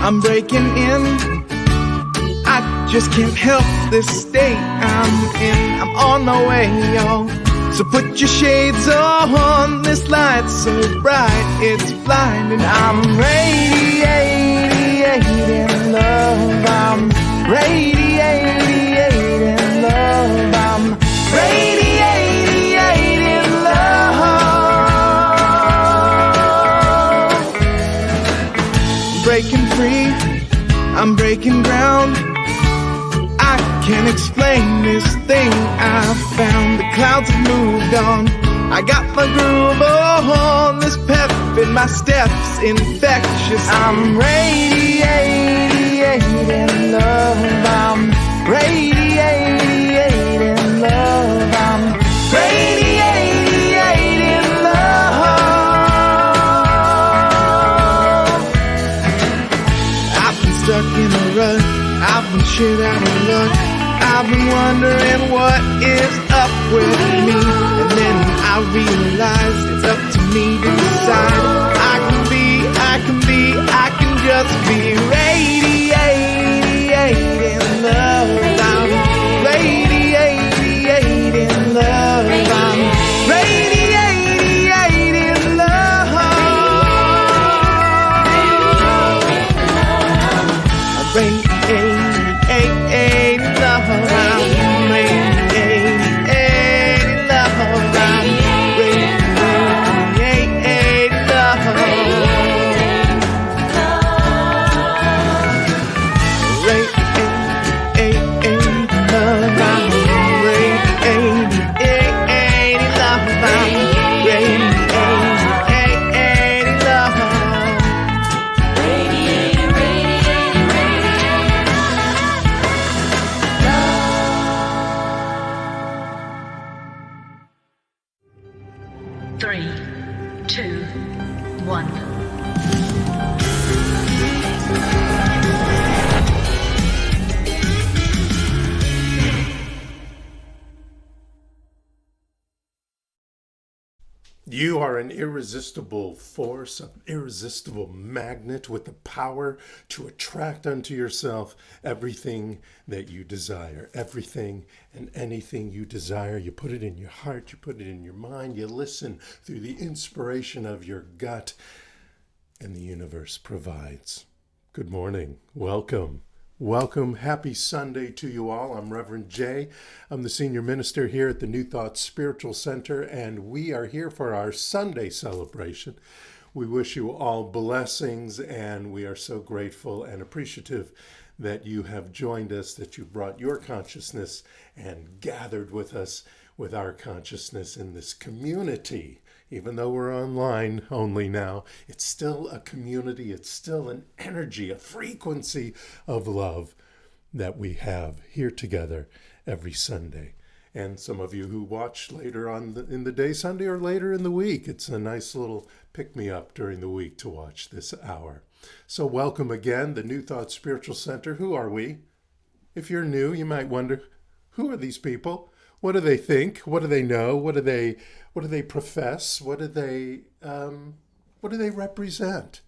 I'm breaking in. I just can't help this state I'm in. I'm on my way, y'all. So put your shades on. This light's so bright, it's blinding. I'm radiating love. I'm radiating love. I'm radiating love. Breaking free, I'm breaking ground. I can't explain this thing I found. The clouds have moved on. I got my groove on. This pep in my steps infectious. I'm radiating love. I'm radiating love. I'm radiating love. I've been stuck in a rut. I've been shit out of luck. I've been wondering what is up with me. And then I realized it's up to me to decide. I can just be radiating love. I'm radiating love. I'm radiating love. I'm radiating love. You are an irresistible force, an irresistible magnet with the power to attract unto yourself everything that you desire. Everything and anything you desire. You put it in your heart, you put it in your mind, you listen through the inspiration of your gut, and the universe provides. Good morning. Welcome. Welcome. Happy Sunday to you all. I'm Reverend Jay. I'm the senior minister here at the NewThought-SpiritualCenter, and we are here for our Sunday celebration. We wish you all blessings, and we are so grateful and appreciative that you have joined us, that you brought your consciousness and gathered with us with our consciousness in this community. Even though we're online only now, it's still a community, it's still an energy, a frequency of love that we have here together every Sunday. And some of you who watch later on in the day, Sunday or later in the week, it's a nice little pick-me-up during the week to watch this hour. So welcome again, the New Thought Spiritual Center. Who are we? If you're new, you might wonder, who are these people? What do they think? What do they know? What do they profess? What do they represent?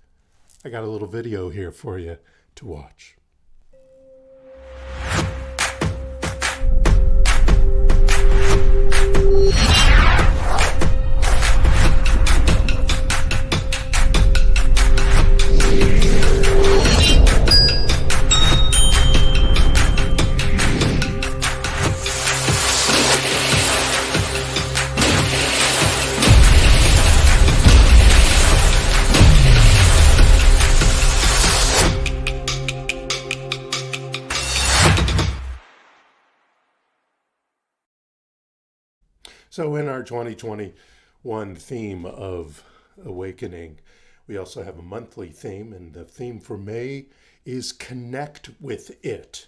I got a little video here for you to watch. So in our 2021 theme of awakening, we also have a monthly theme, and the theme for May is connect with it.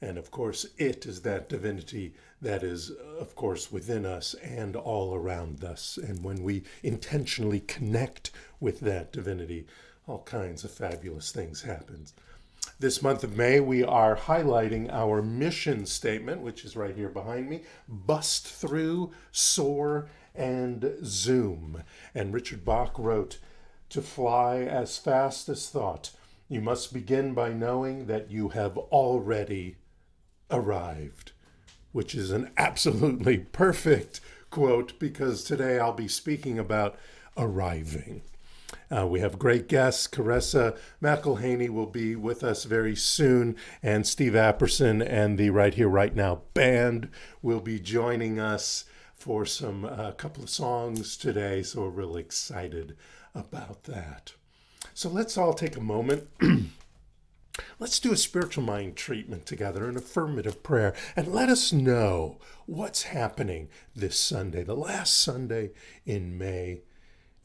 And of course, it is that divinity that is, of course, within us and all around us. And when we intentionally connect with that divinity, all kinds of fabulous things happen. This month of May, we are highlighting our mission statement, which is right here behind me: bust through, soar, and zoom. And Richard Bach wrote, "To fly as fast as thought, You must begin by knowing that you have already arrived, which is an absolutely perfect quote because today I'll be speaking about arriving. We have great guests. Caressa McElhaney will be with us very soon, and Steve Apperson and the Right Here, Right Now band will be joining us for some couple of songs today, so we're really excited about that. So let's all take a moment. Let's do a spiritual mind treatment together, an affirmative prayer, and let us know what's happening this Sunday, the last Sunday in May,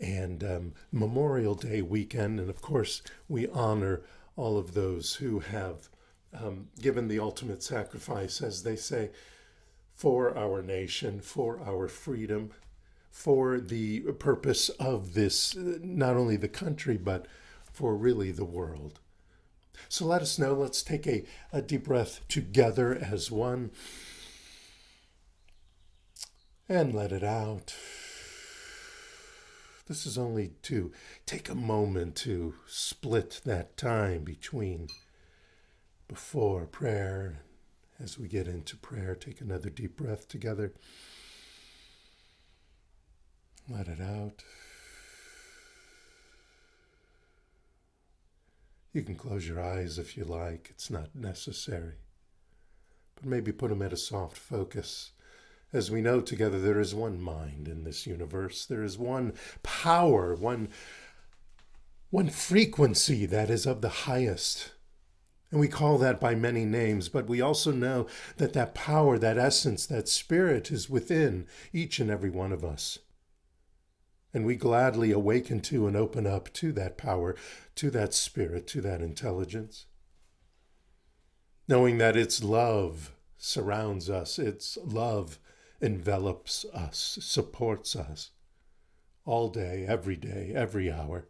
and Memorial Day weekend. And of course, we honor all of those who have given the ultimate sacrifice, as they say, for our nation, for our freedom, for the purpose of this, not only the country, but for really the world. So let us know. Let's take a deep breath together as one and let it out. This is only to take a moment to split that time between before prayer. As we get into prayer, take another deep breath together. Let it out. You can close your eyes if you like. It's not necessary. But maybe put them at a soft focus. As we know together, there is one mind in this universe. There is one power, one frequency that is of the highest. And we call that by many names, but we also know that that power, that essence, that spirit is within each and every one of us. And we gladly awaken to and open up to that power, to that spirit, to that intelligence. Knowing that its love surrounds us, its love envelops us, supports us all day, every hour.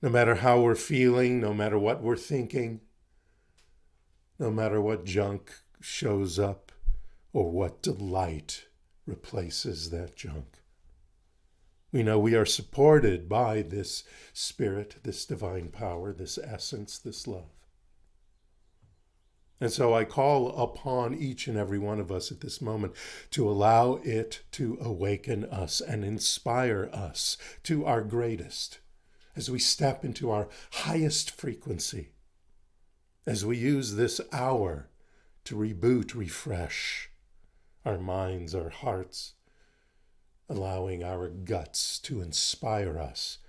No matter how we're feeling, no matter what we're thinking, no matter what junk shows up or what delight replaces that junk. We know we are supported by this spirit, this divine power, this essence, this love. And so I call upon each and every one of us at this moment to allow it to awaken us and inspire us to our greatest as we step into our highest frequency, as we use this hour to reboot, refresh our minds, our hearts, allowing our guts to inspire us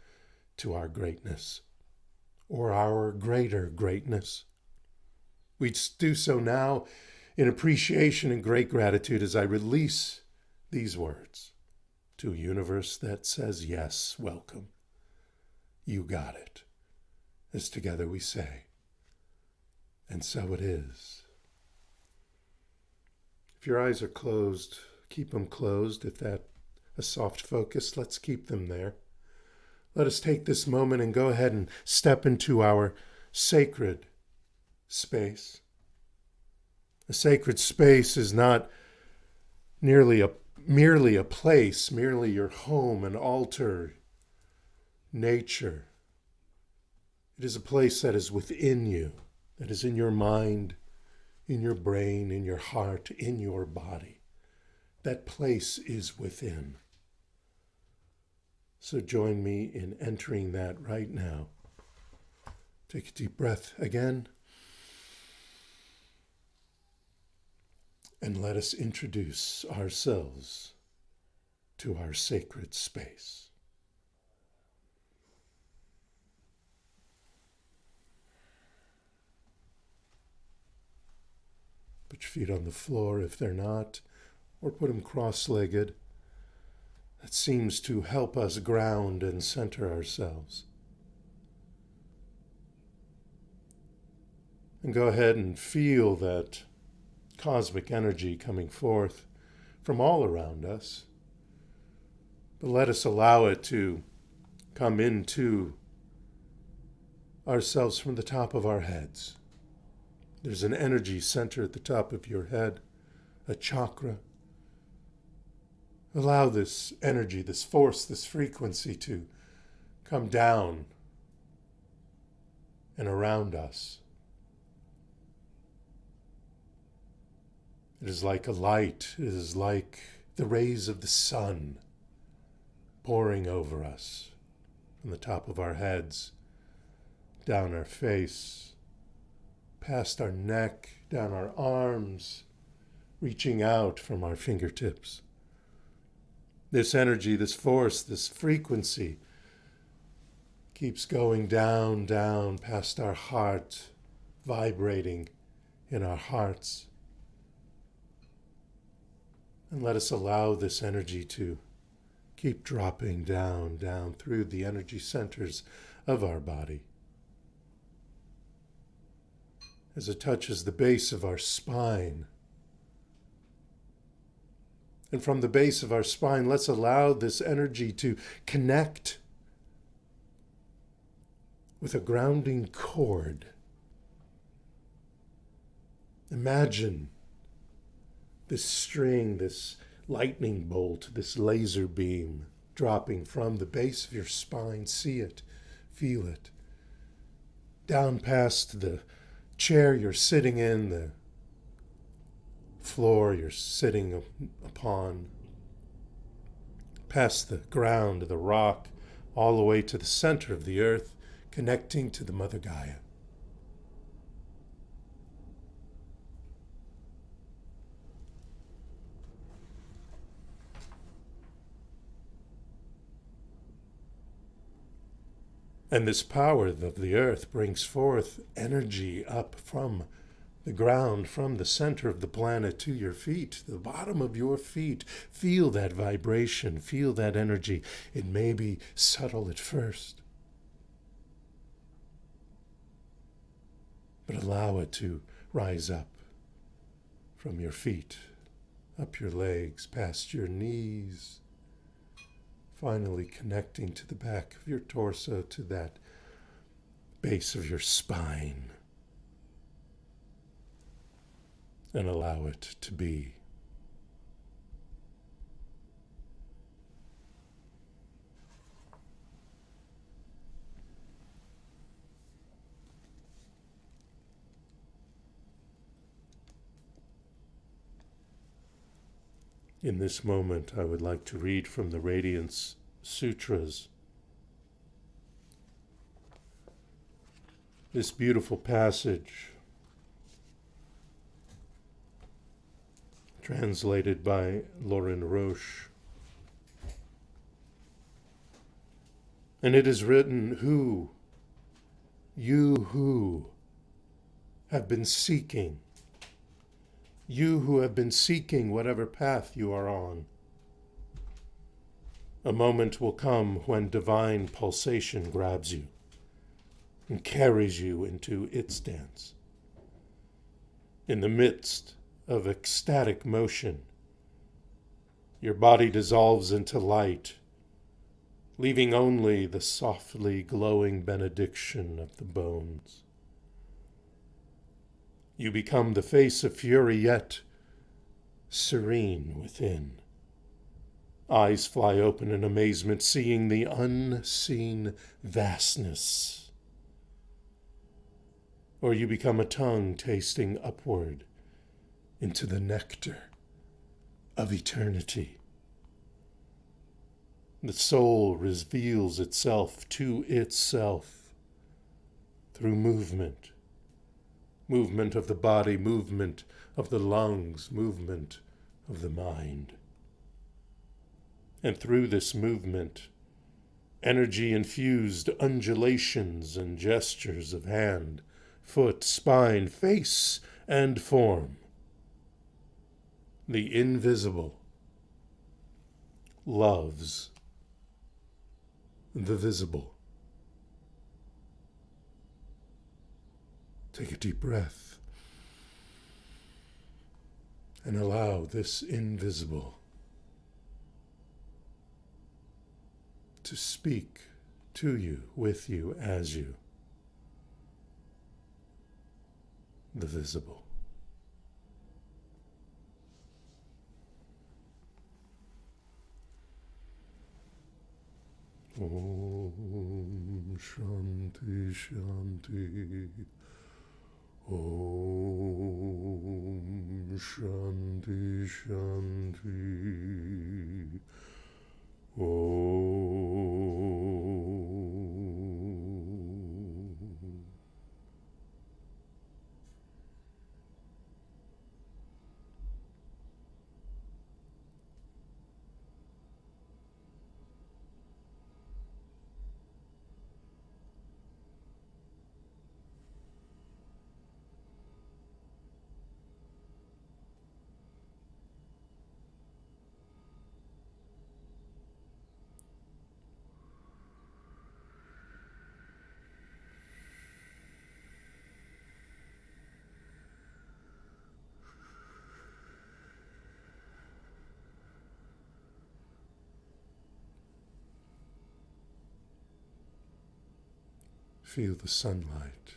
to our greatness or our greater greatness. We do so now in appreciation and great gratitude as I release these words to a universe that says, yes, welcome. You got it. As together we say, and so it is. If your eyes are closed, keep them closed. If that's a soft focus, let's keep them there. Let us take this moment and go ahead and step into our sacred space. A sacred space is not merely a place, merely your home, an altar, nature. It is a place that is within you, that is in your mind, in your brain, in your heart, in your body. That place is within. So join me in entering that right now. Take a deep breath again. And let us introduce ourselves to our sacred space. Put your feet on the floor if they're not, or put them cross-legged. That seems to help us ground and center ourselves. And go ahead and feel that cosmic energy coming forth from all around us. But let us allow it to come into ourselves from the top of our heads. There's an energy center at the top of your head, a chakra. Allow this energy, this force, this frequency to come down and around us. It is like a light. It is like the rays of the sun pouring over us from the top of our heads, down our face, past our neck, down our arms, reaching out from our fingertips. This energy, this force, this frequency keeps going down, down past our heart, vibrating in our hearts. And let us allow this energy to keep dropping down, down through the energy centers of our body. As it touches the base of our spine. And from the base of our spine, let's allow this energy to connect with a grounding cord. Imagine this string, this lightning bolt, this laser beam dropping from the base of your spine. See it, feel it. Down past the chair you're sitting in, the floor you're sitting upon, past the ground, the rock, all the way to the center of the earth, connecting to the Mother Gaia. And this power of the earth brings forth energy up from the ground, from the center of the planet to your feet, the bottom of your feet. Feel that vibration, feel that energy. It may be subtle at first, but allow it to rise up from your feet, up your legs, past your knees, finally connecting to the back of your torso, to that base of your spine. And allow it to be. In this moment, I would like to read from the Radiance Sutras. This beautiful passage, translated by Lauren Roche. And it is written, you who have been seeking, you who have been seeking whatever path you are on, a moment will come when divine pulsation grabs you and carries you into its dance. In the midst of ecstatic motion, your body dissolves into light, leaving only the softly glowing benediction of the bones. You become the face of fury, yet serene within. Eyes fly open in amazement, seeing the unseen vastness. Or you become a tongue tasting upward into the nectar of eternity. The soul reveals itself to itself through movement. Movement of the body, movement of the lungs, movement of the mind. And through this movement, energy-infused undulations and gestures of hand, foot, spine, face, and form. The invisible loves the visible. Take a deep breath and allow this invisible to speak to you, with you, as you. The visible. Om Shanti Shanti. Om Shanti Shanti. Om. Feel the sunlight,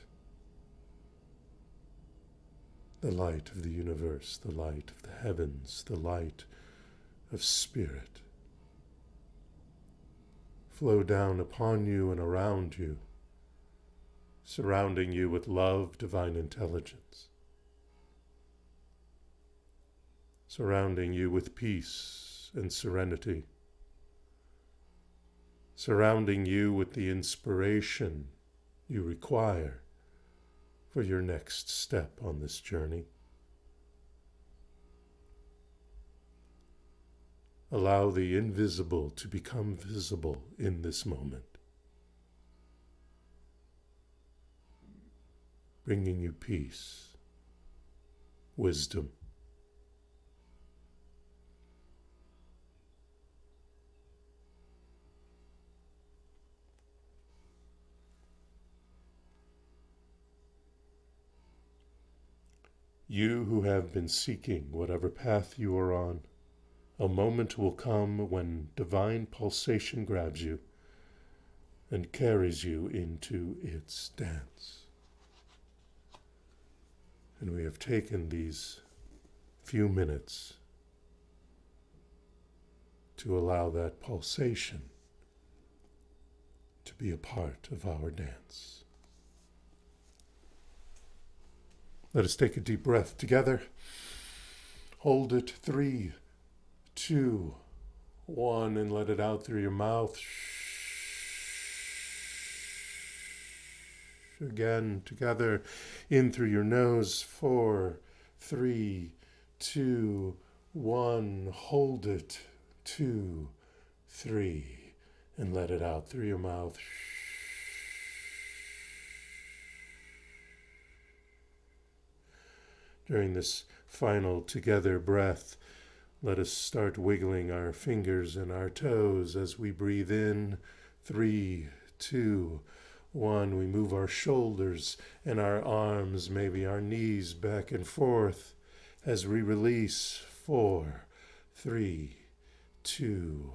the light of the universe, the light of the heavens, the light of spirit flow down upon you and around you, surrounding you with love, divine intelligence, surrounding you with peace and serenity, surrounding you with the inspiration you require for your next step on this journey. Allow the invisible to become visible in this moment, bringing you peace, wisdom, you who have been seeking whatever path you are on. A moment will come when divine pulsation grabs you and carries you into its dance. And we have taken these few minutes to allow that pulsation to be a part of our dance. Let us take a deep breath together. Hold it. 3, 2, 1, and let it out through your mouth. Again, together, in through your nose. 4, 3, 2, 1. Hold it. 2, 3, and let it out through your mouth. During this final together breath, let us start wiggling our fingers and our toes as we breathe in. 3, 2, 1. We move our shoulders and our arms, maybe our knees back and forth as we release. 4, 3, 2,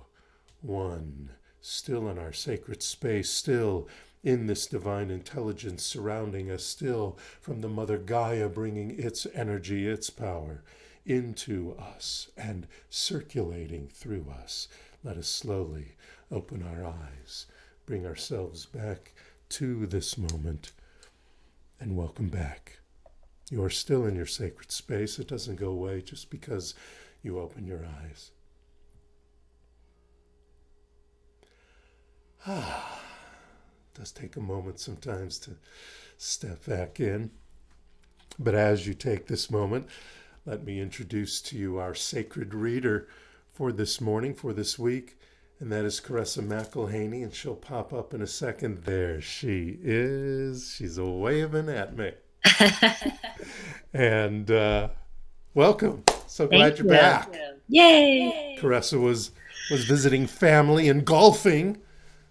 1. Still in our sacred space, still in this divine intelligence surrounding us, still from the Mother Gaia bringing its energy, its power into us and circulating through us. Let us slowly open our eyes, bring ourselves back to this moment, and welcome back. You are still in your sacred space. It doesn't go away just because you open your eyes. It does take a moment sometimes to step back in. But as you take this moment, let me introduce to you our sacred reader for this morning, for this week, and that is Caressa McElhaney, and she'll pop up in a second. There she is. She's waving at me. And welcome. So glad you're back. Yay! Caressa was visiting family and golfing.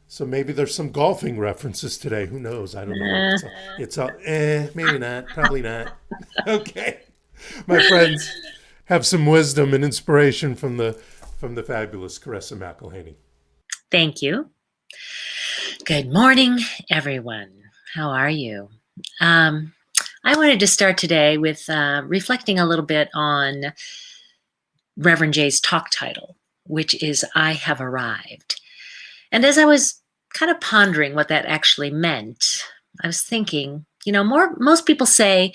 So maybe there's some golfing references today. Who knows? I don't know. It's all maybe not. Probably not. Okay. My friends, have some wisdom and inspiration from the fabulous Caressa McElhaney. Thank you. Good morning, everyone. How are you? I wanted to start today with reflecting a little bit on Reverend Jay's talk title, which is I Have Arrived. And as I was kind of pondering what that actually meant, I was thinking, most people say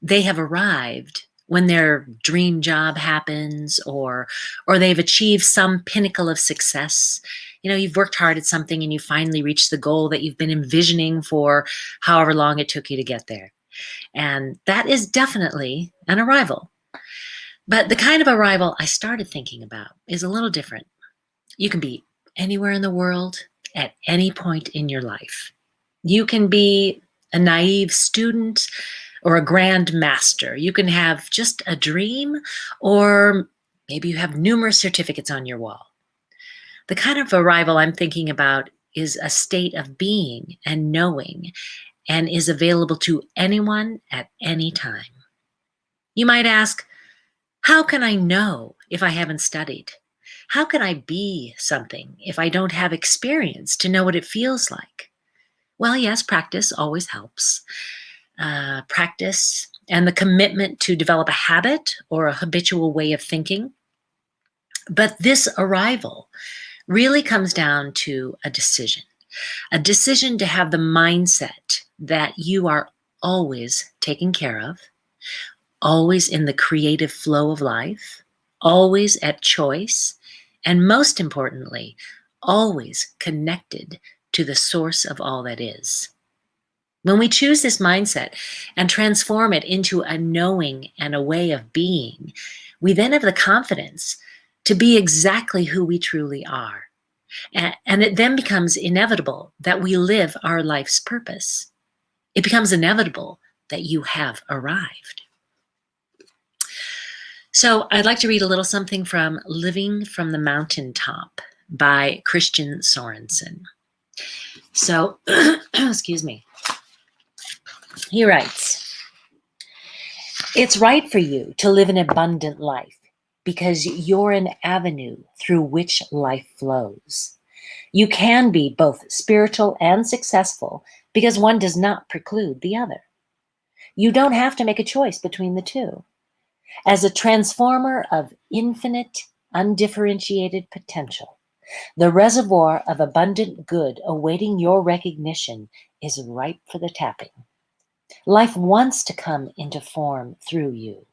they have arrived when their dream job happens or they've achieved some pinnacle of success. You've worked hard at something and you finally reached the goal that you've been envisioning for however long it took you to get there. And that is definitely an arrival. But the kind of arrival I started thinking about is a little different. You can be anywhere in the world at any point in your life. You can be a naive student or a grand master. You can have just a dream, or maybe you have numerous certificates on your wall. The kind of arrival I'm thinking about is a state of being and knowing, and is available to anyone at any time. You might ask, how can I know if I haven't studied? How can I be something if I don't have experience to know what it feels like? Well, yes, practice always helps. Practice and the commitment to develop a habit or a habitual way of thinking. But this arrival really comes down to a decision to have the mindset that you are always taken care of, always in the creative flow of life, always at choice, and most importantly, always connected to the source of all that is. When we choose this mindset and transform it into a knowing and a way of being, we then have the confidence to be exactly who we truly are. And it then becomes inevitable that we live our life's purpose. It becomes inevitable that you have arrived. So I'd like to read a little something from Living from the Mountaintop by Christian Sorensen. So, excuse me. He writes, "It's right for you to live an abundant life because you're an avenue through which life flows. You can be both spiritual and successful because one does not preclude the other. You don't have to make a choice between the two. As a transformer of infinite, undifferentiated potential, the reservoir of abundant good awaiting your recognition is ripe for the tapping. Life wants to come into form through you.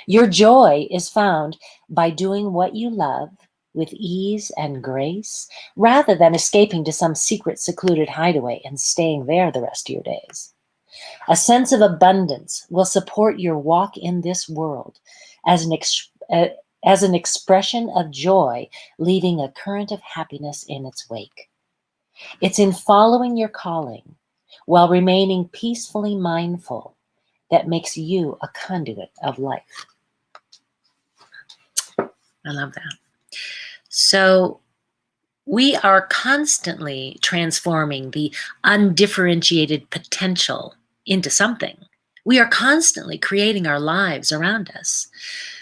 Your joy is found by doing what you love with ease and grace, rather than escaping to some secret secluded hideaway and staying there the rest of your days. A sense of abundance will support your walk in this world as an expression of joy, leaving a current of happiness in its wake. It's in following your calling while remaining peacefully mindful that makes you a conduit of life." I love that. So we are constantly transforming the undifferentiated potential into something. We are constantly creating our lives around us.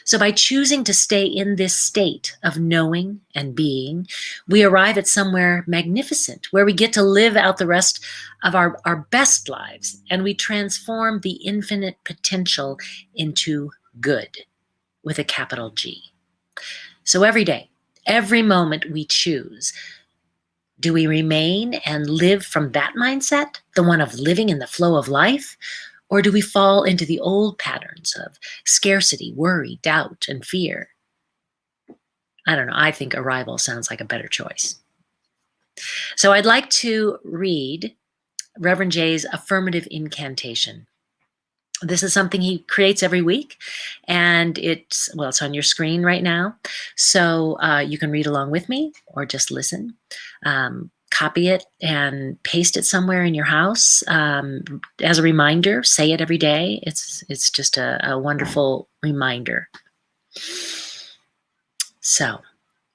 So by choosing to stay in this state of knowing and being, we arrive at somewhere magnificent where we get to live out the rest of our best lives, and we transform the infinite potential into good with a capital G. So every day, every moment we choose, do we remain and live from that mindset, the one of living in the flow of life? Or do we fall into the old patterns of scarcity, worry, doubt, and fear? I don't know. I think arrival sounds like a better choice. So I'd like to read Reverend Jay's Affirmative Incantation. This is something he creates every week, and it's on your screen right now. So you can read along with me or just listen. Copy it and paste it somewhere in your house as a reminder. Say it every day. It's just a wonderful reminder. So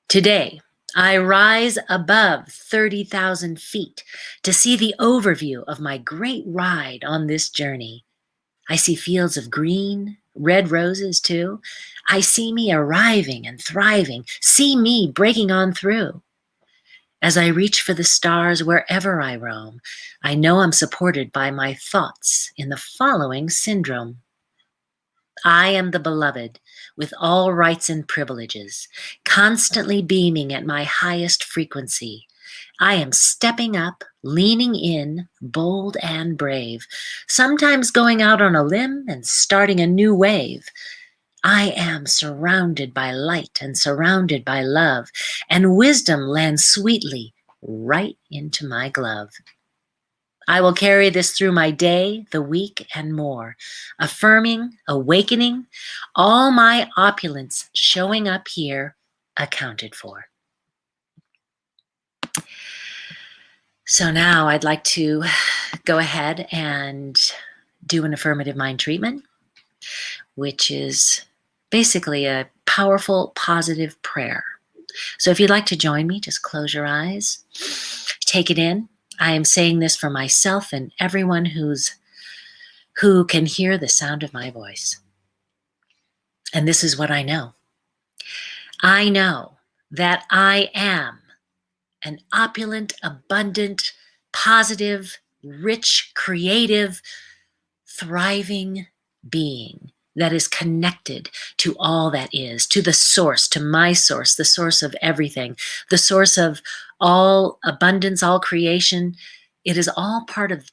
today, I rise above 30,000 feet to see the overview of my great ride on this journey. I see fields of green, red roses too. I see me arriving and thriving. See me breaking on through. As I reach for the stars wherever I roam, I know I'm supported by my thoughts in the following syndrome. I am the beloved with all rights and privileges, constantly beaming at my highest frequency. I am stepping up, leaning in, bold and brave, sometimes going out on a limb and starting a new wave. I am surrounded by light and surrounded by love, and wisdom lands sweetly right into my glove. I will carry this through my day, the week, and more, affirming, awakening, all my opulence showing up here, accounted for. So now I'd like to go ahead and do an affirmative mind treatment, which is basically a powerful, positive prayer. So if you'd like to join me, just close your eyes, take it in. I am saying this for myself and everyone who can hear the sound of my voice. And this is what I know. I know that I am an opulent, abundant, positive, rich, creative, thriving being that is connected to all that is, to the source, to my source, the source of everything, the source of all abundance, all creation. It is all part of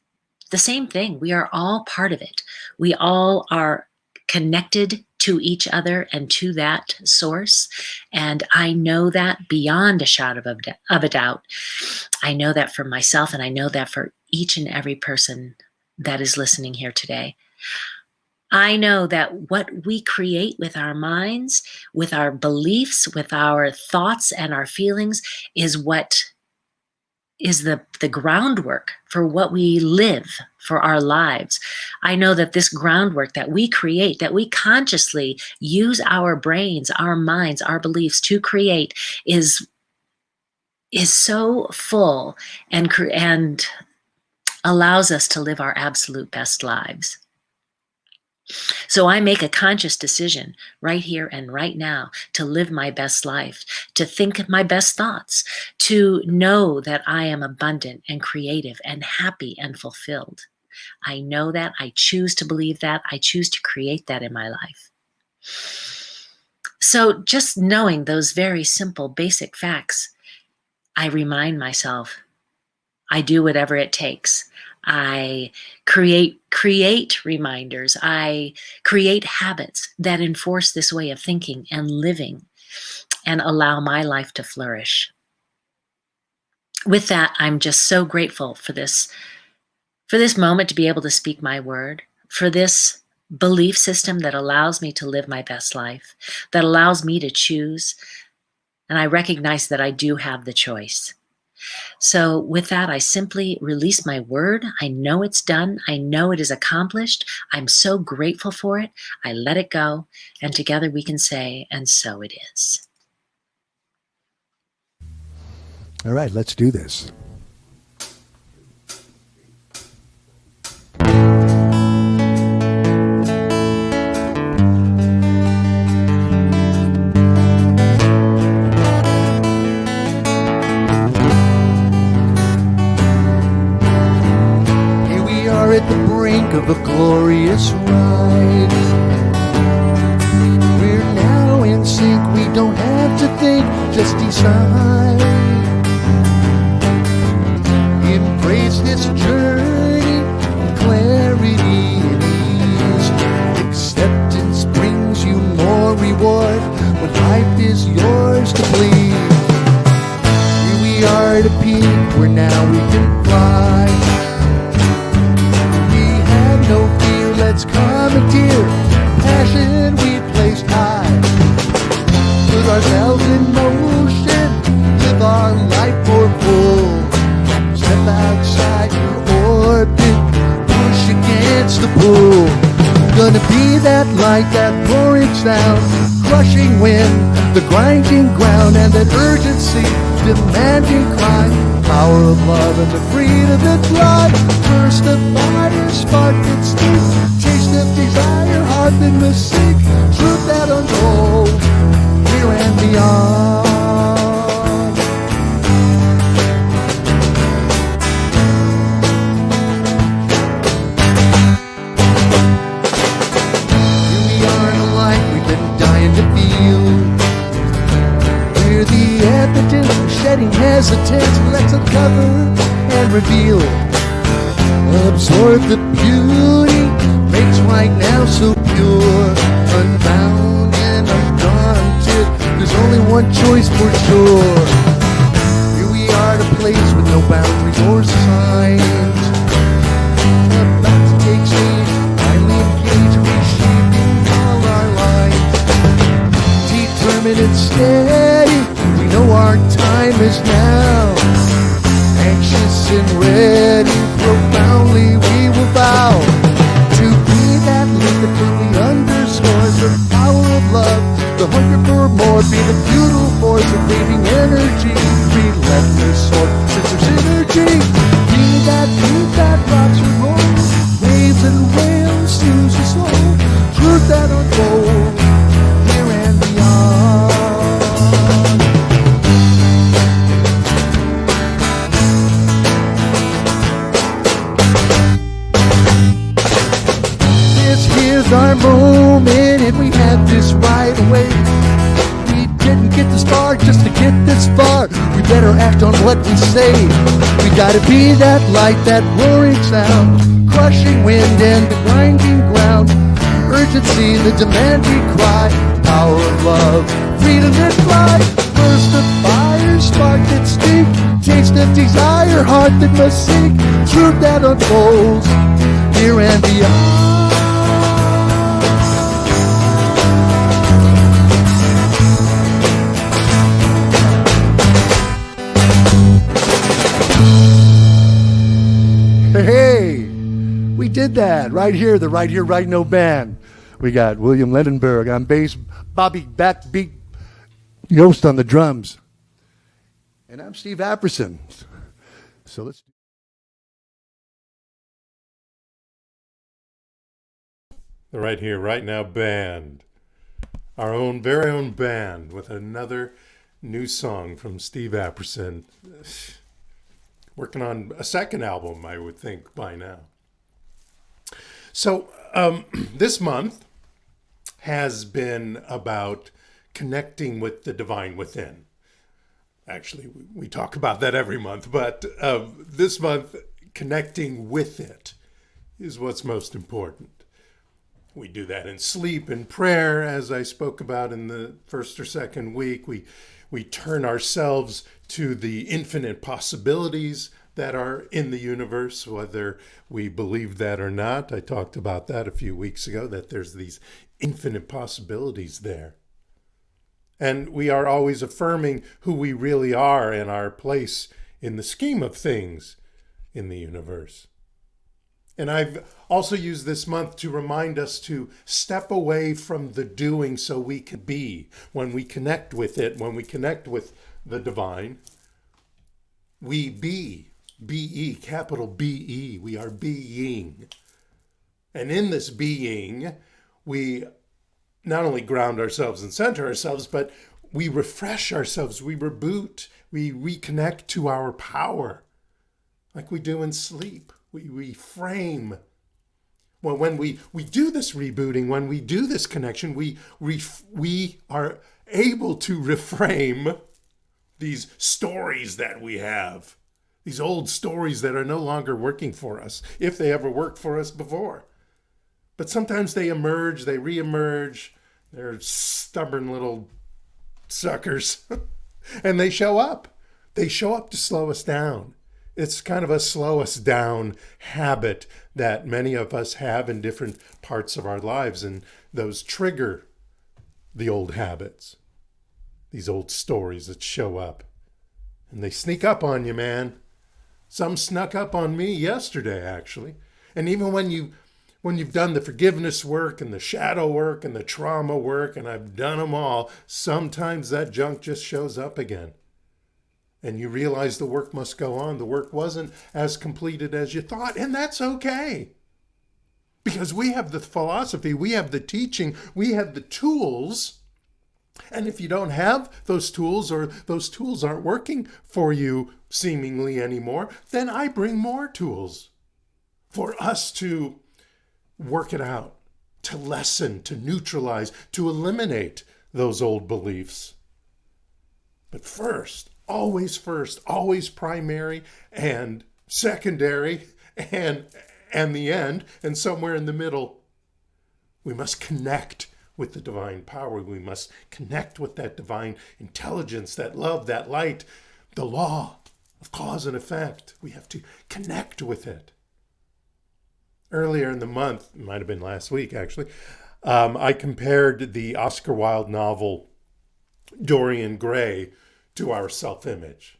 the same thing. We are all part of it. We all are connected to each other and to that source. And I know that beyond a shadow of a doubt. I know that for myself, and I know that for each and every person that is listening here today. I know that what we create with our minds, with our beliefs, with our thoughts and our feelings is what is the groundwork for what we live, for our lives. I know that this groundwork that we create, that we consciously use our brains, our minds, our beliefs to create is so full and allows us to live our absolute best lives. So I make a conscious decision right here and right now to live my best life, to think my best thoughts, to know that I am abundant and creative and happy and fulfilled. I know that. I choose to believe that. I choose to create that in my life. So just knowing those very simple, basic facts, I remind myself, I do whatever it takes. I create reminders. I create habits that enforce this way of thinking and living and allow my life to flourish. With that, I'm just so grateful for this moment to be able to speak my word, for this belief system that allows me to live my best life, that allows me to choose. And I recognize that I do have the choice. So with that, I simply release my word. I know it's done. I know it is accomplished. I'm so grateful for it. I let it go. And together we can say, and so it is. All right, let's do this. At the brink of a glorious ride. We're now in sync, we don't have to think, just decide. Embrace this journey, clarity and ease. Acceptance brings you more reward when life is yours to please. Here we are at a peak where now we can fly. No fear, let's commandeer passion we placed high. Put ourselves in motion, live our life for full. Step outside your orbit, push against the pull. Gonna be that light, that roaring sound, crushing wind, the grinding ground, and that urgency, demanding cry. Power of love and the freedom that's life. First the fire, spark its deep. Taste of desire, heart that must seek. Truth that unfolds, here and beyond. Here we are in a life we've been dying to feel. We're the evidence, shedding hesitance. Let's reveal. Absorb the beauty, makes right now so pure. Unbound and undaunted, there's only one choice for sure. Here we are at a place with no boundaries or signs. About to take stage, finally engage, reshaping all our lives. Determined and steady, we know our time is now. Anxious and ready, profoundly we will vow to be that link that firmly underscores the power of love, the hunger for more, be the futile force of radiant energy, relentless source, sense of synergy. Be that beat that rocks and rolls, waves and whales, snooze and slow, truth that unfolds, here and beyond. Here's our moment, and we had this right away. We didn't get this far just to get this far. We better act on what we say. We gotta be that light, that roaring sound, crushing wind and the grinding ground. Urgency, the demand we cry. Power of love, freedom that fly. Burst of fire, spark that speak. Taste of desire, heart that must seek. Truth that unfolds, here and beyond. Hey, we did that right here, the Right Here, Right No band. We got William Lendenberg on bass, Bobby Backbeat Yost on the drums. And I'm Steve Apperson. So let's... The Right Here, Right Now band. Our own, very own band with another new song from Steve Apperson. Working on a second album, I would think, by now. So this month has been about connecting with the divine within. Actually, we talk about that every month, but this month, connecting with it is what's most important. We do that in sleep and prayer, as I spoke about in the first or second week. We turn ourselves to the infinite possibilities that are in the universe, whether we believe that or not. I talked about that a few weeks ago, that there's these infinite possibilities there. And we are always affirming who we really are and our place in the scheme of things in the universe. And I've also used this month to remind us to step away from the doing so we can be. When we connect with it, when we connect with the divine, we be. B-E, capital B-E. We are being. And in this being, we not only ground ourselves and center ourselves, but we refresh ourselves, we reboot, we reconnect to our power, like we do in sleep. We reframe. Well, when we do this rebooting, when we do this connection, we are able to reframe these stories that we have, these old stories that are no longer working for us, if they ever worked for us before. But sometimes they emerge, they reemerge, they're stubborn little suckers, and they show up. They show up to slow us down. It's kind of a slow us down habit that many of us have in different parts of our lives, and those trigger the old habits, these old stories that show up. And they sneak up on you, man. Some snuck up on me yesterday, actually. And even when you've done the forgiveness work and the shadow work and the trauma work, and I've done them all, sometimes that junk just shows up again. And you realize the work must go on. The work wasn't as completed as you thought, and that's okay. Because we have the philosophy, we have the teaching, we have the tools. And if you don't have those tools, or those tools aren't working for you seemingly anymore, then I bring more tools for us to work it out, to lessen, to neutralize, to eliminate those old beliefs. But first, always primary and secondary, and the end, and somewhere in the middle, we must connect with the divine power. We must connect with that divine intelligence, that love, that light, the law of cause and effect. We have to connect with it. Earlier in the month, it might have been last week actually, I compared the Oscar Wilde novel Dorian Gray to our self-image.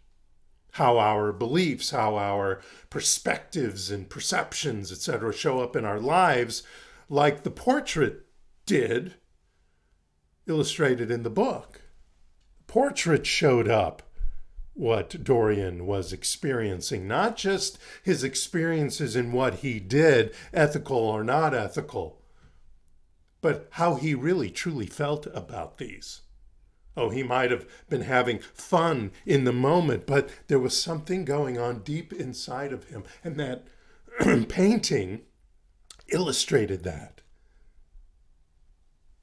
How our beliefs, how our perspectives and perceptions, etc., show up in our lives, like the portrait did, illustrated in the book. The portrait showed up what Dorian was experiencing, not just his experiences in what he did, ethical or not ethical, but how he really truly felt about these. Oh, he might have been having fun in the moment, but there was something going on deep inside of him. And that painting illustrated that.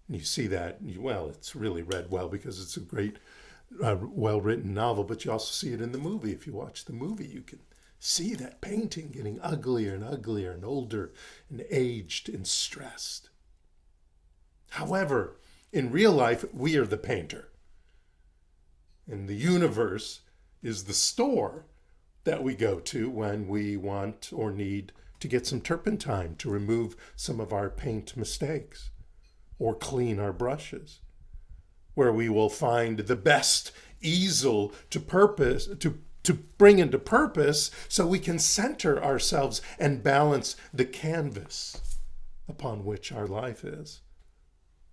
And you see that, well, it's really read well because it's a great, well-written novel, but you also see it in the movie. If you watch the movie, you can see that painting getting uglier and uglier and older and aged and stressed. However, in real life, we are the painter. And the universe is the store that we go to when we want or need to get some turpentine to remove some of our paint mistakes or clean our brushes, where we will find the best easel to bring into purpose so we can center ourselves and balance the canvas upon which our life is,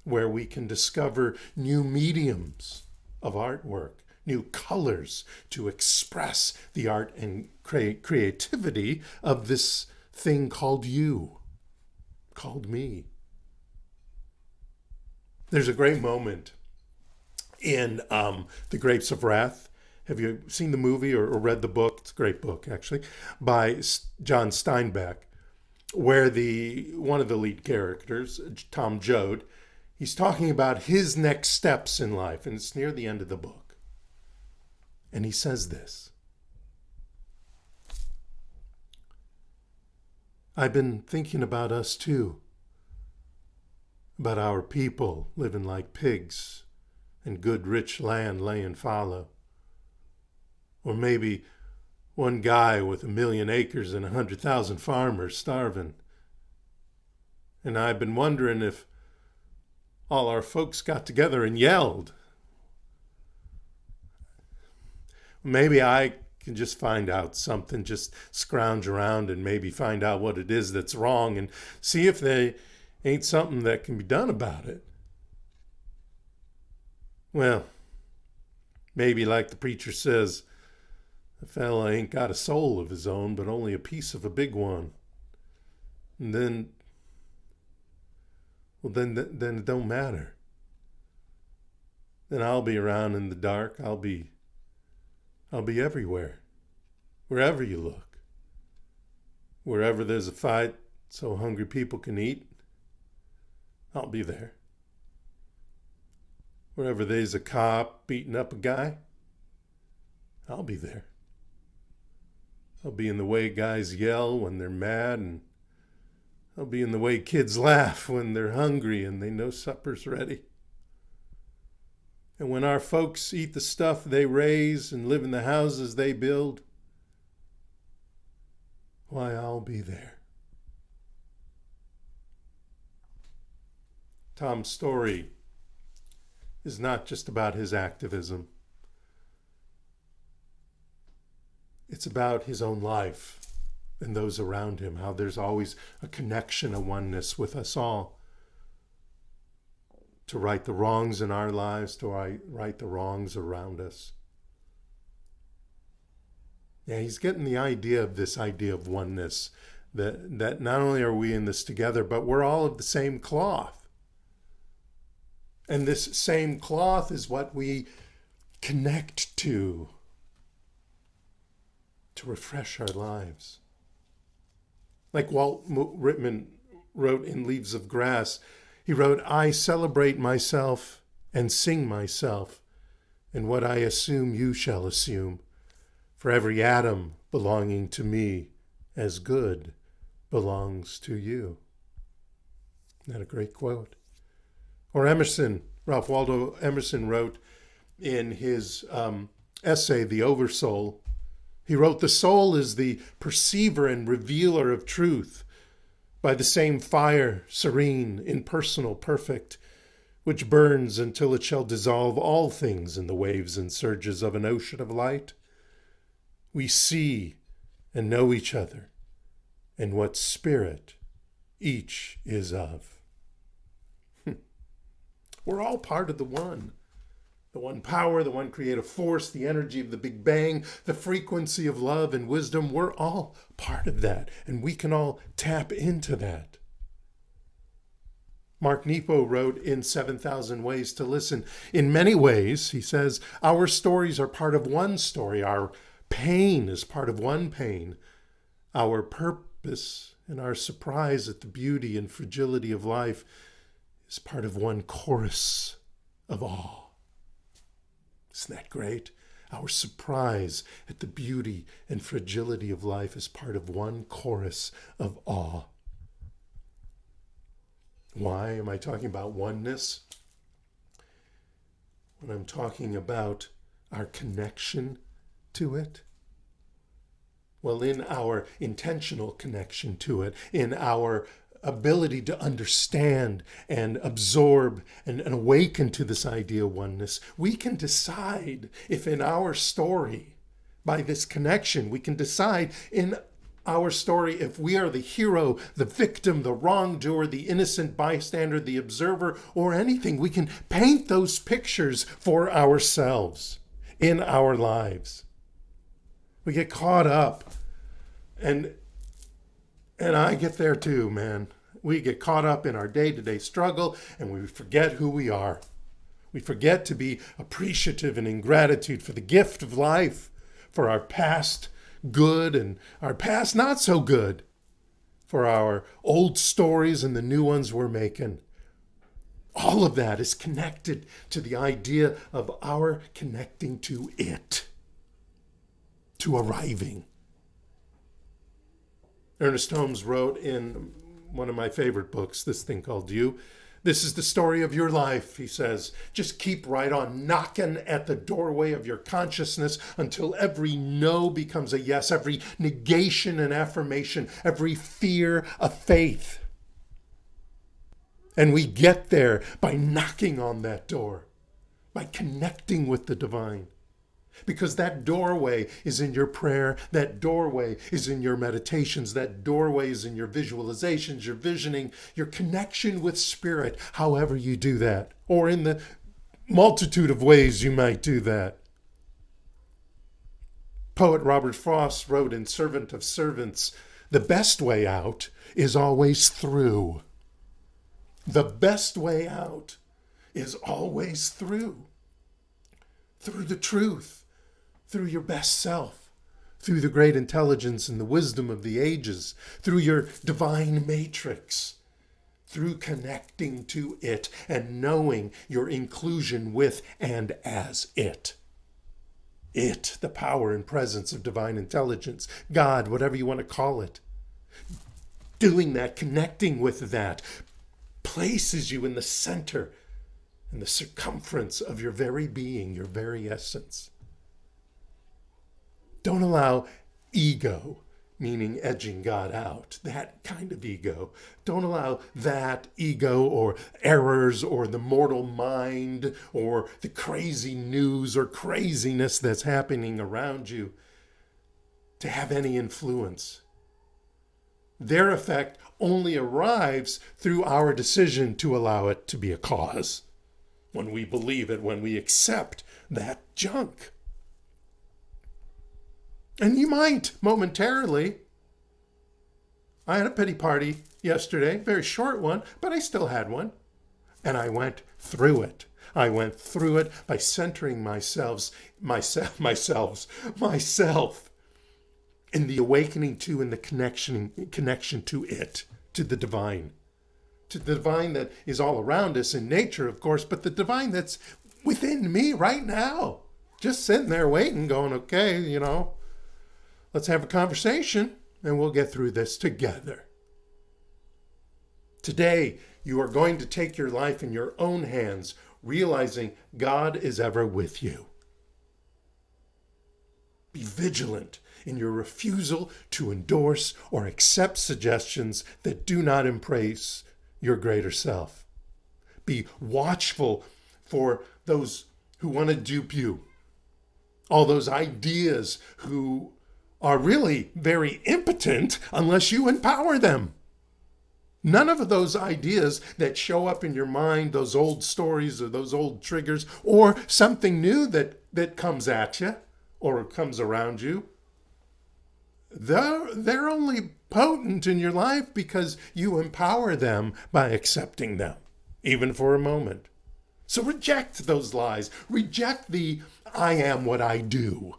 where we can discover new mediums of artwork, new colors to express the art and creativity of this thing called you, called me. There's a great moment in The Grapes of Wrath. Have you seen the movie or read the book? It's a great book, actually, by John Steinbeck, where one of the lead characters, Tom Joad, he's talking about his next steps in life, and it's near the end of the book. And he says this: I've been thinking about us too, about our people living like pigs and good rich land laying fallow. Or maybe one guy with 1 million acres and 100,000 farmers starving. And I've been wondering if all our folks got together and yelled. Maybe I can just find out something, just scrounge around and maybe find out what it is that's wrong and see if there ain't something that can be done about it. Well, maybe like the preacher says, a fella ain't got a soul of his own, but only a piece of a big one. And then it don't matter. Then I'll be around in the dark. I'll be everywhere, wherever you look. Wherever there's a fight so hungry people can eat, I'll be there. Wherever there's a cop beating up a guy, I'll be there. I'll be in the way guys yell when they're mad, and I'll be in the way kids laugh when they're hungry and they know supper's ready. And when our folks eat the stuff they raise and live in the houses they build, why, I'll be there. Tom's story is not just about his activism. It's about his own life and those around him, how there's always a connection, a oneness with us all. To right the wrongs in our lives, to right the wrongs around us. Yeah, he's getting the idea of this idea of oneness, that not only are we in this together, but we're all of the same cloth. And this same cloth is what we connect to refresh our lives. Like Walt Whitman wrote in Leaves of Grass, he wrote, I celebrate myself and sing myself, and what I assume you shall assume. For every atom belonging to me as good belongs to you. Isn't that a great quote? Or Emerson, Ralph Waldo Emerson wrote in his essay, The Oversoul, he wrote, "The soul is the perceiver and revealer of truth by the same fire, serene, impersonal, perfect, which burns until it shall dissolve all things in the waves and surges of an ocean of light. We see and know each other, and what spirit each is of." We're all part of the one power, the one creative force, the energy of the Big Bang, the frequency of love and wisdom. We're all part of that, and we can all tap into that. Mark Nepo wrote in 7,000 Ways to Listen, "In many ways," he says, "our stories are part of one story. Our pain is part of one pain. Our purpose and our surprise at the beauty and fragility of life is part of one chorus of awe." Isn't that great? Our surprise at the beauty and fragility of life is part of one chorus of awe. Why am I talking about oneness? When I'm talking about our connection to it? Well, in our intentional connection to it, in our ability to understand and absorb and awaken to this idea of oneness, we can decide if in our story, by this connection, we can decide in our story if we are the hero, the victim, the wrongdoer, the innocent bystander, the observer, or anything. We can paint those pictures for ourselves in our lives. We get caught up, and I get there too, man. We get caught up in our day-to-day struggle, and we forget who we are. We forget to be appreciative and in gratitude for the gift of life, for our past good and our past not so good, for our old stories and the new ones we're making. All of that is connected to the idea of our connecting to it, to arriving. Ernest Holmes wrote in one of my favorite books, this thing called You, "This is the story of your life," he says. "Just keep right on knocking at the doorway of your consciousness until every no becomes a yes, every negation an affirmation, every fear a faith." And we get there by knocking on that door, by connecting with the divine. Because that doorway is in your prayer, that doorway is in your meditations, that doorway is in your visualizations, your visioning, your connection with spirit, however you do that, or in the multitude of ways you might do that. Poet Robert Frost wrote in Servant of Servants, "The best way out is always through." The best way out is always through the truth, through your best self, through the great intelligence and the wisdom of the ages, through your divine matrix, through connecting to it and knowing your inclusion with and as it. It, the power and presence of divine intelligence, God, whatever you want to call it. Doing that, connecting with that, places you in the center and the circumference of your very being, your very essence. Don't allow ego, meaning edging God out, that kind of ego. Don't allow that ego or errors or the mortal mind or the crazy news or craziness that's happening around you to have any influence. Their effect only arrives through our decision to allow it to be a cause. When we believe it, when we accept that junk. And you might momentarily. I had a pity party yesterday, very short one, but I still had one. And I went through it. I went through it by centering myself in the awakening to and the connection to it, to the divine. To the divine that is all around us in nature, of course, but the divine that's within me right now. Just sitting there waiting, going, okay, Let's have a conversation and we'll get through this together. Today, you are going to take your life in your own hands, realizing God is ever with you. Be vigilant in your refusal to endorse or accept suggestions that do not embrace your greater self. Be watchful for those who want to dupe you. All those ideas who are really very impotent unless you empower them. None of those ideas that show up in your mind, those old stories or those old triggers, or something new that comes at you or comes around you, they're only potent in your life because you empower them by accepting them, even for a moment. So reject those lies. Reject the I am what I do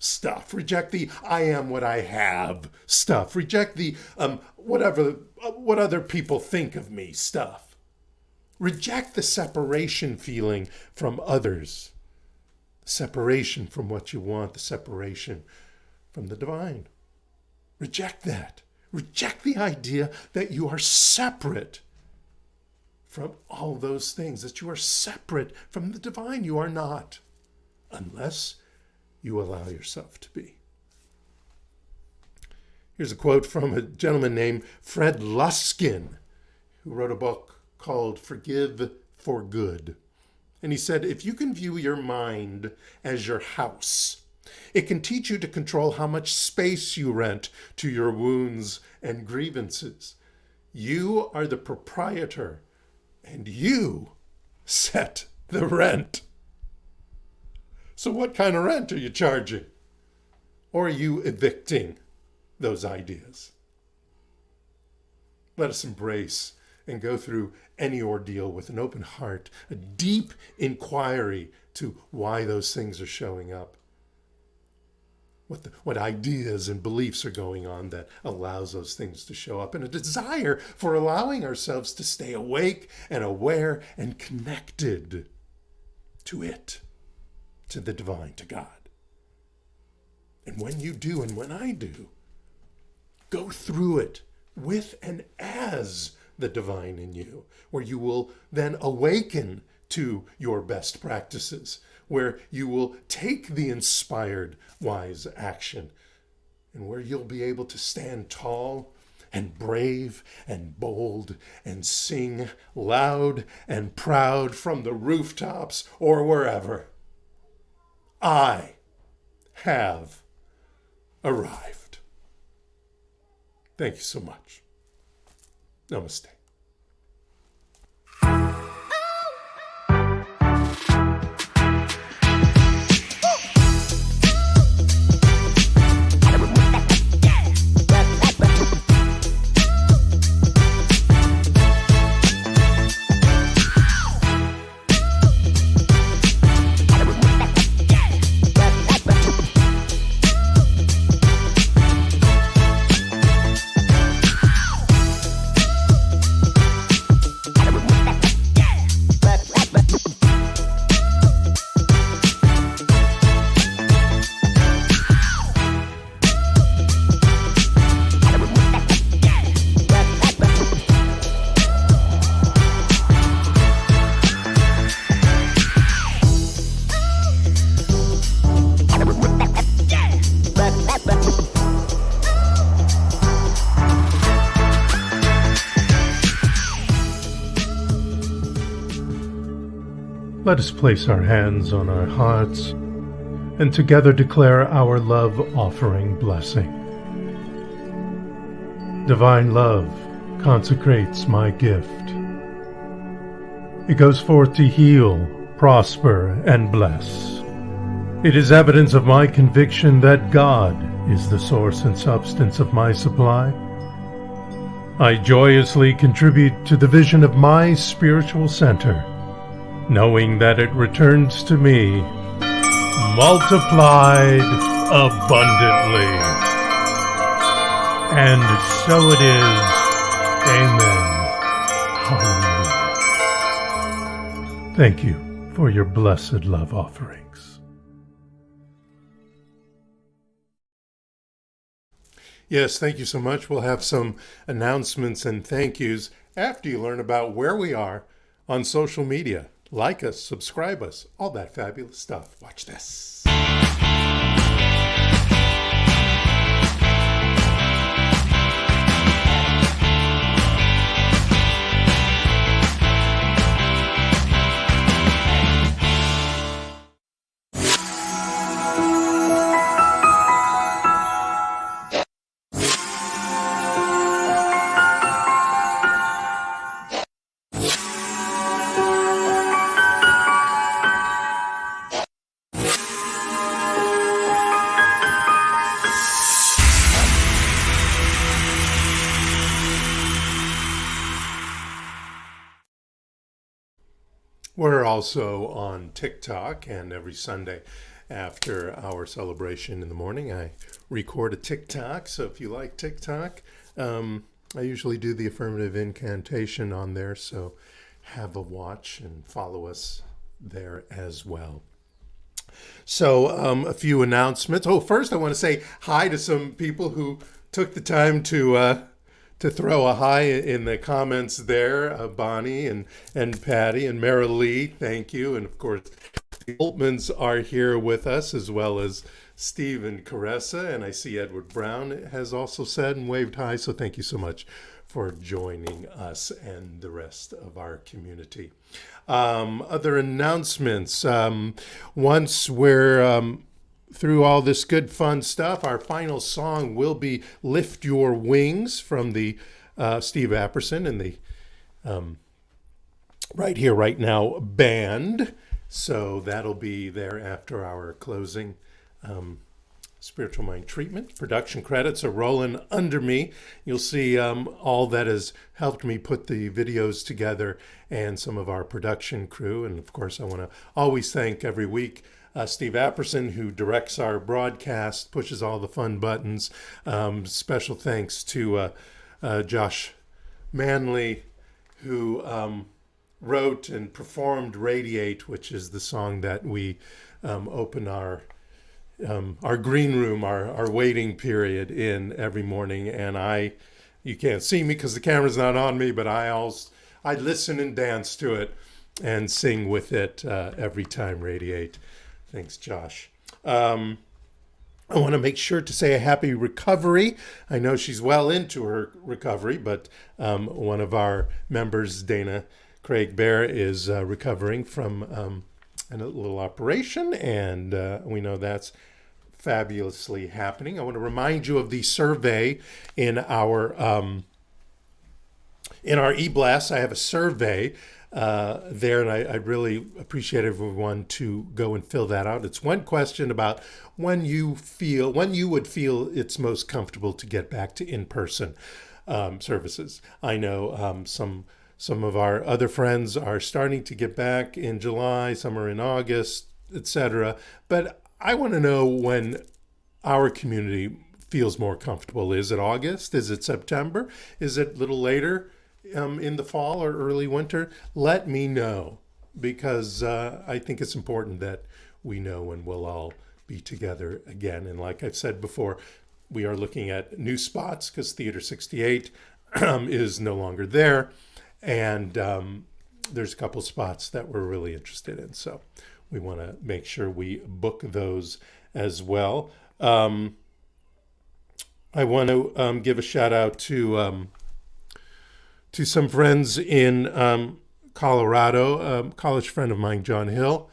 stuff. Reject the I am what I have stuff. Reject the what other people think of me stuff. Reject the separation feeling from others. The separation from what you want, the separation from the divine. Reject that. Reject the idea that you are separate from all those things, that you are separate from the divine. You are not, unless you allow yourself to be. Here's a quote from a gentleman named Fred Luskin, who wrote a book called Forgive for Good. And he said, if you can view your mind as your house, it can teach you to control how much space you rent to your wounds and grievances. You are the proprietor, and you set the rent. So what kind of rent are you charging? Or are you evicting those ideas? Let us embrace and go through any ordeal with an open heart, a deep inquiry to why those things are showing up. What ideas and beliefs are going on that allows those things to show up, and a desire for allowing ourselves to stay awake and aware and connected to it, to the divine, to God. And when you do, and when I do, go through it with and as the divine in you, where you will then awaken to your best practices, where you will take the inspired, wise action, and where you'll be able to stand tall and brave and bold and sing loud and proud from the rooftops or wherever. I have arrived. Thank you so much. Namaste. Let us place our hands on our hearts and together declare our love offering blessing. Divine love consecrates my gift. It goes forth to heal, prosper, and bless. It is evidence of my conviction that God is the source and substance of my supply. I joyously contribute to the vision of my spiritual center, knowing that it returns to me multiplied abundantly. And so it is. Amen. Hallelujah. Thank you for your blessed love offerings. Yes, thank you so much. We'll have some announcements and thank yous after you learn about where we are on social media. Like us, subscribe us, all that fabulous stuff. Watch this. We're also on TikTok, and every Sunday after our celebration in the morning, I record a TikTok. So if you like TikTok, I usually do the Affirmative Incantation on there. So have a watch and follow us there as well. So a few announcements. Oh, first I want to say hi to some people who took the time to throw a hi in the comments there. Bonnie and Patty and Mara Lee, thank you. And of course, the Altmans are here with us, as well as Steve and Caressa. And I see Edward Brown has also said and waved hi. So thank you so much for joining us and the rest of our community. Other announcements. Once we're through all this good fun stuff, our final song will be Lift Your Wings from the Steve Apperson and the Right Here, Right Now band. So that'll be there after our closing Spiritual Mind Treatment. Production credits are rolling under me. You'll see all that has helped me put the videos together and some of our production crew. And of course, I want to always thank every week Steve Apperson, who directs our broadcast, pushes all the fun buttons. Special thanks to Josh Manley, who wrote and performed Radiate, which is the song that we open our green room, our waiting period in every morning. And you can't see me because the camera's not on me, but I listen and dance to it and sing with it every time Radiate. Thanks, Josh. I want to make sure to say a happy recovery. I know she's well into her recovery, but one of our members, Dana Craig Bear, is recovering from a little operation, and we know that's fabulously happening. I want to remind you of the survey in our e-blast. I have a survey there, and I really appreciate everyone to go and fill that out. It's one question about when you would feel it's most comfortable to get back to in-person services. I know some of our other friends are starting to get back in July, some are in August, etc. But I want to know when our community feels more comfortable. Is it August? Is it September? Is it a little later? In the fall or early winter, let me know, because I think it's important that we know when we'll all be together again. And like I've said before, we are looking at new spots because Theater 68 is no longer there. And there's a couple spots that we're really interested in. So we want to make sure we book those as well. I want to give a shout out to some friends in Colorado, a college friend of mine, John Hill,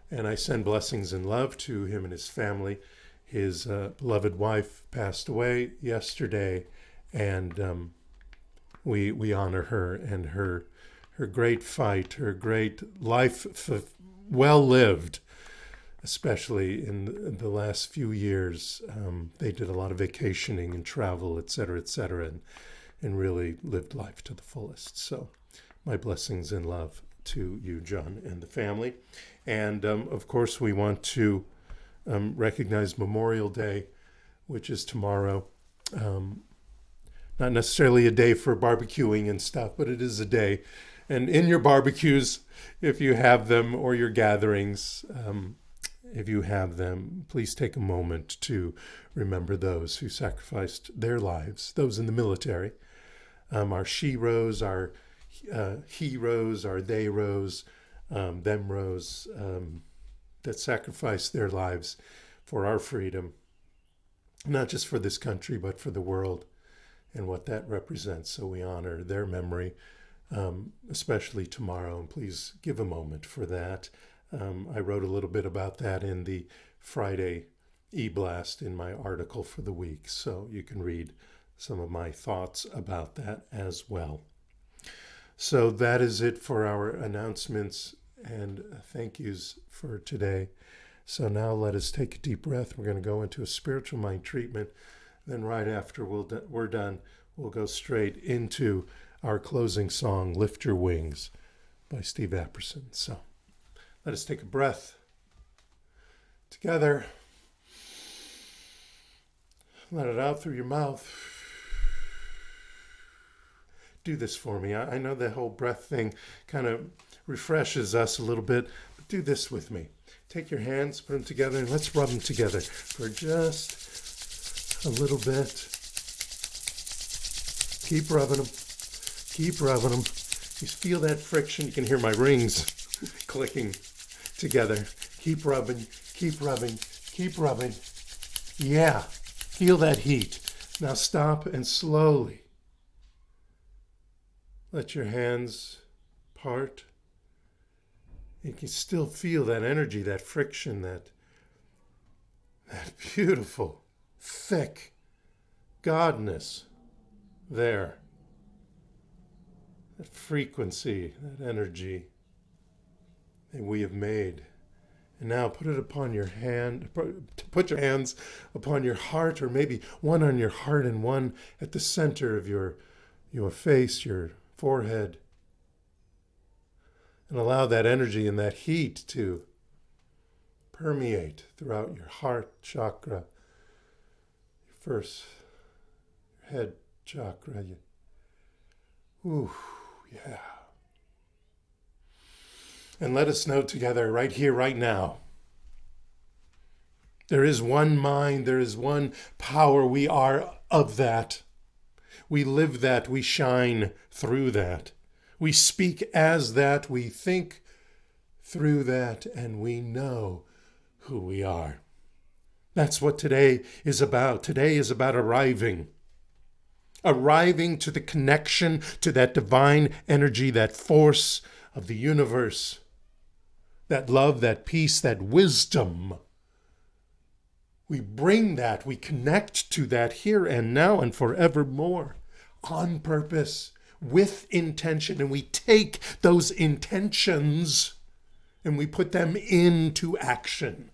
and I send blessings and love to him and his family. His beloved wife passed away yesterday, and we honor her and her great fight, her great life well lived, especially in the last few years. They did a lot of vacationing and travel, et cetera, and really lived life to the fullest. So my blessings and love to you, John, and the family. And of course, we want to recognize Memorial Day, which is tomorrow. Not necessarily a day for barbecuing and stuff, but it is a day. And in your barbecues, if you have them, or your gatherings, if you have them, please take a moment to remember those who sacrificed their lives, those in the military, our she-ros, our he-ros, our they-ros, them-ros, that sacrificed their lives for our freedom, not just for this country, but for the world and what that represents. So we honor their memory, especially tomorrow. And please give a moment for that. I wrote a little bit about that in the Friday e-blast in my article for the week. So you can read some of my thoughts about that as well. So that is it for our announcements and thank yous for today. So now let us take a deep breath. We're going to go into a spiritual mind treatment. Then right after we're done, we'll go straight into our closing song, Lift Your Wings by Steve Apperson. So let us take a breath together. Let it out through your mouth. Do this for me. I know the whole breath thing kind of refreshes us a little bit, but do this with me. Take your hands, put them together, and let's rub them together for just a little bit. Keep rubbing them. Keep rubbing them. You feel that friction. You can hear my rings clicking together. Keep rubbing, keep rubbing, keep rubbing. Yeah, feel that heat. Now stop and slowly let your hands part. You can still feel that energy, that friction, that beautiful, thick godness there. That frequency, that energy that we have made. And now put it upon your hand, put your hands upon your heart, or maybe one on your heart and one at the center of your face, your forehead. And allow that energy and that heat to permeate throughout your heart chakra, your first head chakra. Ooh, yeah. And let us know together right here, right now. There is one mind, there is one power. We are of that. We live that, we shine through that. We speak as that, we think through that, and we know who we are. That's what today is about. Today is about arriving to the connection to that divine energy, that force of the universe, that love, that peace, that wisdom. We bring that, we connect to that here and now and forevermore, on purpose, with intention, and we take those intentions and we put them into action.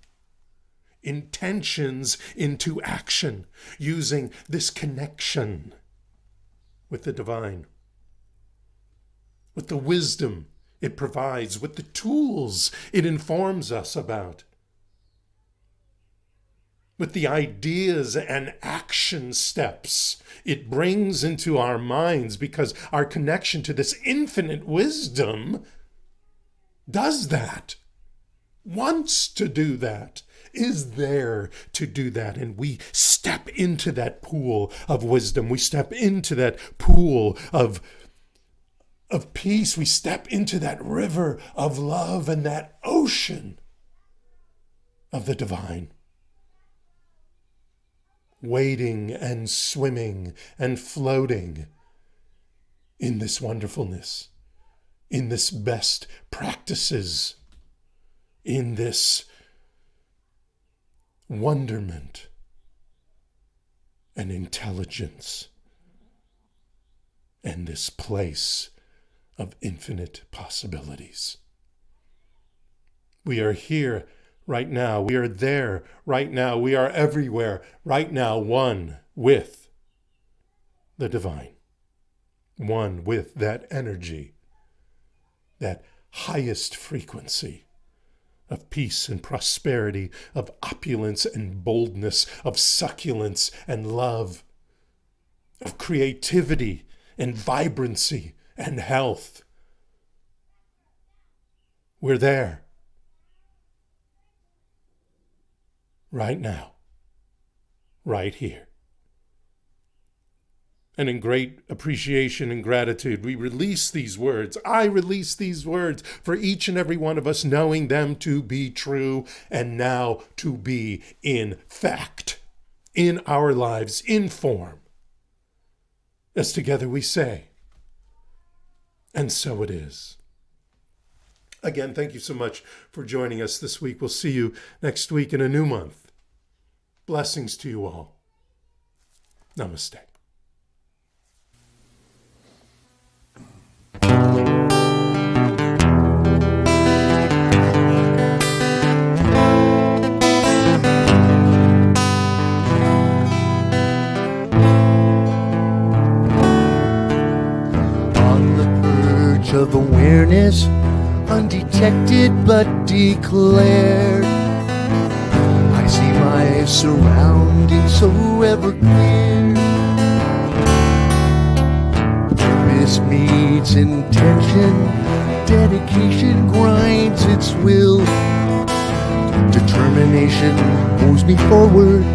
Intentions into action, using this connection with the divine, with the wisdom it provides, with the tools it informs us about, with the ideas and action steps it brings into our minds, because our connection to this infinite wisdom does that, wants to do that, is there to do that. And we step into that pool of wisdom. We step into that pool of peace. We step into that river of love and that ocean of the divine. Wading and swimming and floating in this wonderfulness, in this best practices, in this wonderment and intelligence, and this place of infinite possibilities. We are here right now. We are there right now. We are everywhere right now, one with the divine, one with that energy, that highest frequency of peace and prosperity, of opulence and boldness, of succulence and love, of creativity and vibrancy and health. We're there. right now, right here. And in great appreciation and gratitude, we release these words. I release these words for each and every one of us, knowing them to be true and now to be in fact in our lives, in form. As together we say, and so it is. Again, thank you so much for joining us this week. We'll see you next week in a new month. Blessings to you all. Namaste. Of awareness, undetected but declared, I see my surroundings so ever clear. Purpose meets intention, dedication grinds its will. Determination moves me forward,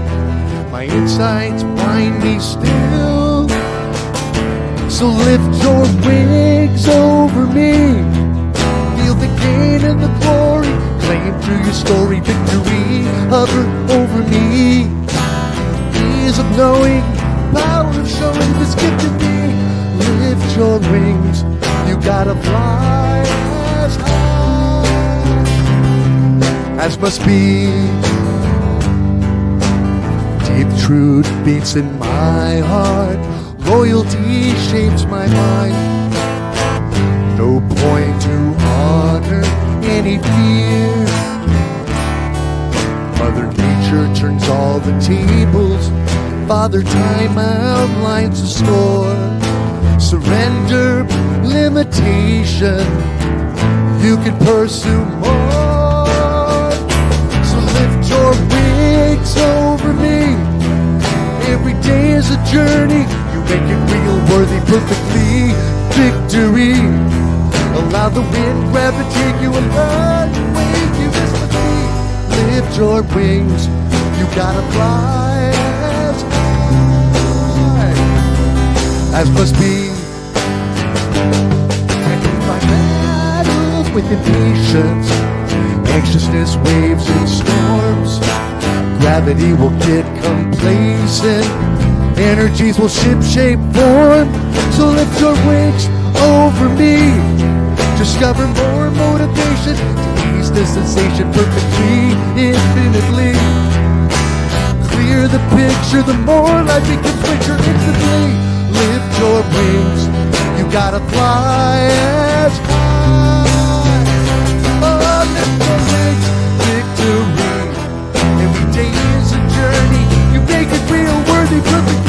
my insights bind me still. So lift your wings over me, feel the gain and the glory, claim through your story, victory hover over me. Ease of knowing, power of showing this gift to me. Lift your wings, you gotta fly as high as must be. Deep truth beats in my heart, loyalty shapes my mind. No point to honor any fear. Mother Nature turns all the tables. Father Time outlines the score. Surrender limitation, you can pursue more. So lift your wings over me. Every day is a journey, make it real, worthy, perfectly victory. Allow the wind gravitate you and run away, you miss the beat. Lift your wings, you gotta fly as high as must be. Fighting my battles with impatience, anxiousness waves and storms. Gravity will get complacent, energies will ship shape form. So lift your wings over me, discover more motivation to ease the sensation perfectly, infinitely. Clear the picture, the more life becomes richer instantly. Lift your wings, you gotta fly as high. Oh, lift your wings, victory. Every day is a journey, you make it real, worthy, perfect.